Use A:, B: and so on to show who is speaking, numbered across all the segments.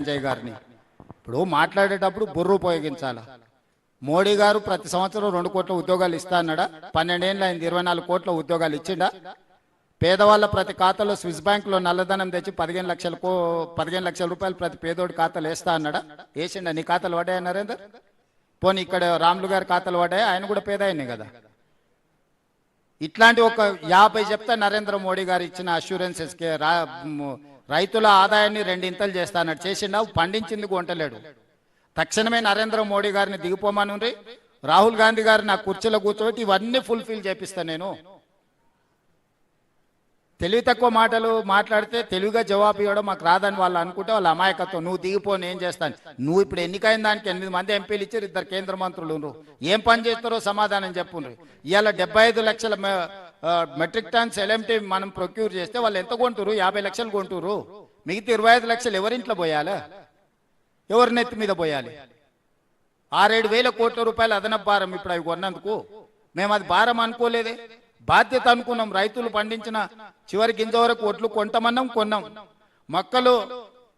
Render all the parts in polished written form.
A: సంజయ్ గారిని ఇప్పుడు మాట్లాడేటప్పుడు బుర్ర ఉపయోగించాలి. మోడీ గారు ప్రతి సంవత్సరం 2 కోట్ల ఉద్యోగాలు ఇస్తా అన్నాడా? 12 ఏళ్ళు అయింది, 24 కోట్ల ఉద్యోగాలు ఇచ్చిండా? పేదవాళ్ళ ప్రతి ఖాతాలో స్విస్ బ్యాంకులో నల్లధనం తెచ్చి 15 లక్షల రూపాయలు ప్రతి పేదోడి ఖాతాలు వేస్తా అన్నాడా? వేసిండా? నీ ఖాతాలు పడ్డాయా నరేందర్? పోనీ ఇక్కడ రాములు గారి ఖాతాలు పడ్డాయా? ఆయన కూడా పేద ఆయనే కదా. ఇట్లాంటి ఒక 50 చెప్తా నరేంద్ర మోడీ గారు ఇచ్చిన అష్యూరెన్సెస్ రైతుల ఆదాయాన్ని 2 ఇంతలు చేస్తానని చేసిండా? పండించింది కొంటలేడు. తక్షణమే నరేంద్ర మోడీ గారిని దిగిపోమని, రాహుల్ గాంధీ గారిని నా కుర్చీలో కూర్చోబెట్టి ఇవన్నీ ఫుల్ఫిల్ చేపిస్తా. నేను తెలివి తక్కువ మాటలు మాట్లాడితే తెలివిగా జవాబు ఇవ్వడం మాకు రాదని వాళ్ళు అనుకుంటే వాళ్ళ అమాయకత్వం. నువ్వు దిగిపో, నేను చేస్తాను. నువ్వు ఇప్పుడు ఎన్నికైన దానికి 8 మంది ఎంపీలు ఇచ్చారు, 2 కేంద్ర మంత్రులు. ఏం పని చేస్తారో సమాధానం చెప్పుండ్రు. ఇవాళ 75 లక్షల మెట్రిక్ టన్స్ ఎల్ఎంటీ మనం ప్రొక్యూర్ చేస్తే వాళ్ళు ఎంత కొంటారు? 50 లక్షలు కొంటారు. మిగతా 25 లక్షలు ఎవరింట్లో పోయాలి? ఎవరి నెత్తి మీద పోయాలి? 6-7 వేల కోట్ల రూపాయలు అదనపు భారం ఇప్పుడు అవి కొన్నందుకు. మేము అది భారం అనుకోలేదే, బాధ్యత అనుకున్నాం. రైతులు పండించిన చివరి గింజ వరకు ఒట్లు కొంటామన్నాం, కొన్నాం. మొక్కలు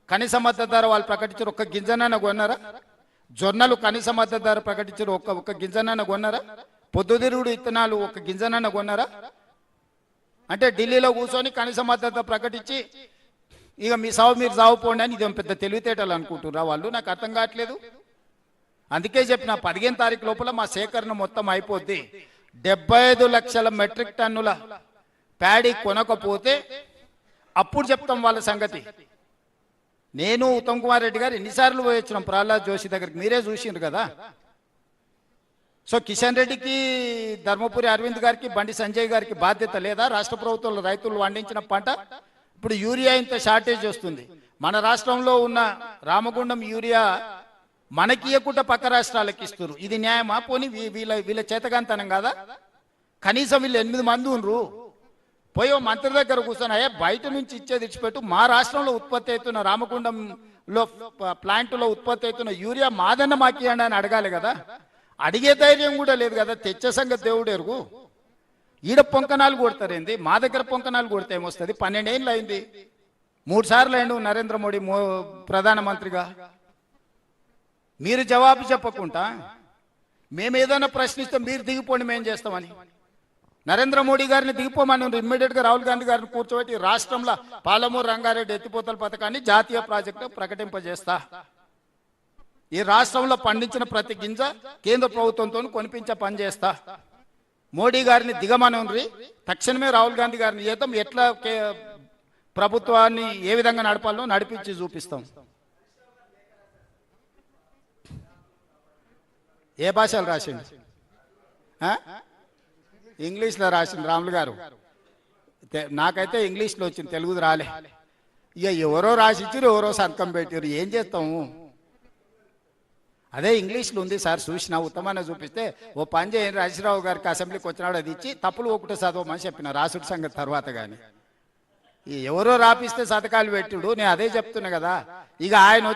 A: కనీస మద్దతు ధర వాళ్ళు ప్రకటించారు, ఒక్క గింజనన్న కొన్నారా? జొన్నలు కనీస మద్దతు ధర ప్రకటించారు, ఒక్క గింజనన్న కొన్నారా? పొద్దుతిరుగుడు ఇత్తనాలు ఒక్క గింజనన్న కొన్నారా? అంటే ఢిల్లీలో కూర్చొని కనీస మద్దతు ప్రకటించి ఇక మీ సాగు మీరు సాగుపోండి అని ఇదేం పెద్ద తెలివితేటలు అనుకుంటున్నారా వాళ్ళు? నాకు అర్థం కావట్లేదు. అందుకే చెప్పిన 15 తారీఖు లోపల మా సేకరణ మొత్తం అయిపోద్ది. 75 లక్షల మెట్రిక్ టన్నుల ప్యాడీ కొనకపోతే అప్పుడు చెప్తాం వాళ్ళ సంగతి. నేను ఉత్తమ్ కుమార్ రెడ్డి గారు ఎన్నిసార్లు పోయి వచ్చినాం ప్రహ్లాద్ జోషి దగ్గరికి, మీరే చూసిండ్రు కదా. సో కిషన్ రెడ్డికి, ధర్మపురి అరవింద్ గారికి, బండి సంజయ్ గారికి బాధ్యత లేదా? రాష్ట్ర ప్రభుత్వంలో రైతులు పండించిన పంట ఇప్పుడు యూరియా ఇంత షార్టేజ్ వస్తుంది. మన రాష్ట్రంలో ఉన్న రామగుండం యూరియా మనకి ఇవ్వకుండా పక్క రాష్ట్రాలకు ఇస్తారు. ఇది న్యాయమా? పోనీ వీళ్ళ చేతగాంతనం కాదా? కనీసం వీళ్ళు 8 మంది ఉండ్రు. పోయో మంత్రి దగ్గర కూర్చొని అయ్యా బయట నుంచి ఇచ్చేది ఇచ్చిపెట్టు, మా రాష్ట్రంలో ఉత్పత్తి అవుతున్న రామగుండంలో ప్లాంట్లో ఉత్పత్తి అవుతున్న యూరియా మాదన్న మాకియండి అని అడగాలి కదా. అడిగే ధైర్యం కూడా లేదు కదా. తెచ్చే సంగతి దేవుడు ఎరుగు. ఈడ పొంకనాలు కొడతారేంది? మా దగ్గర పొంకనాలు కొడితే ఏమొస్తుంది? 12 ఏళ్ళు అయింది, 3 సార్లు అయిండు నరేంద్ర మోడీ ప్రధానమంత్రిగా. మీరు జవాబు చెప్పకుండా మేము ఏదైనా ప్రశ్నిస్తే మీరు దిగిపోండి మేము చేస్తామని. నరేంద్ర మోడీ గారిని దిగిపోమని ఇమ్మీడియట్ గా రాహుల్ గాంధీ గారిని కూర్చోబెట్టి రాష్ట్రంలో పాలమూరు రంగారెడ్డి ఎత్తిపోతల పథకాన్ని జాతీయ ప్రాజెక్టు ప్రకటింపజేస్తా. ఈ రాష్ట్రంలో పండించిన ప్రతి గింజ కేంద్ర ప్రభుత్వంతో కొనిపించే పని చేస్తా. మోడీ గారిని దిగమని తక్షణమే రాహుల్ గాంధీ గారిని చేద్దాం. ఎట్లా ప్రభుత్వాన్ని ఏ విధంగా నడపాలో నడిపించి చూపిస్తాం. ఏ భాషలు రాసిండు? ఇంగ్లీష్లో రాసిండు రాములు గారు. నాకైతే ఇంగ్లీష్లో వచ్చింది, తెలుగుది రాలే. ఇక ఎవరో రాసిచ్చారు, ఎవరో సంతకం పెట్టారు, ఏం చేస్తాము? అదే ఇంగ్లీష్లో ఉంది సార్, చూసిన ఉత్తమాన్ని చూపిస్తే ఓ పని చేయండి, రాజశేఖరరావు గారికి అసెంబ్లీకి వచ్చినాడు అది ఇచ్చి తప్పులు ఒకటే చదవమని చెప్పిన, రాసుడి సంగతి తర్వాత. కానీ ఎవరో రాపిస్తే సతకాలు పెట్టుడు, నేను అదే చెప్తున్నా కదా. ఇక ఆయన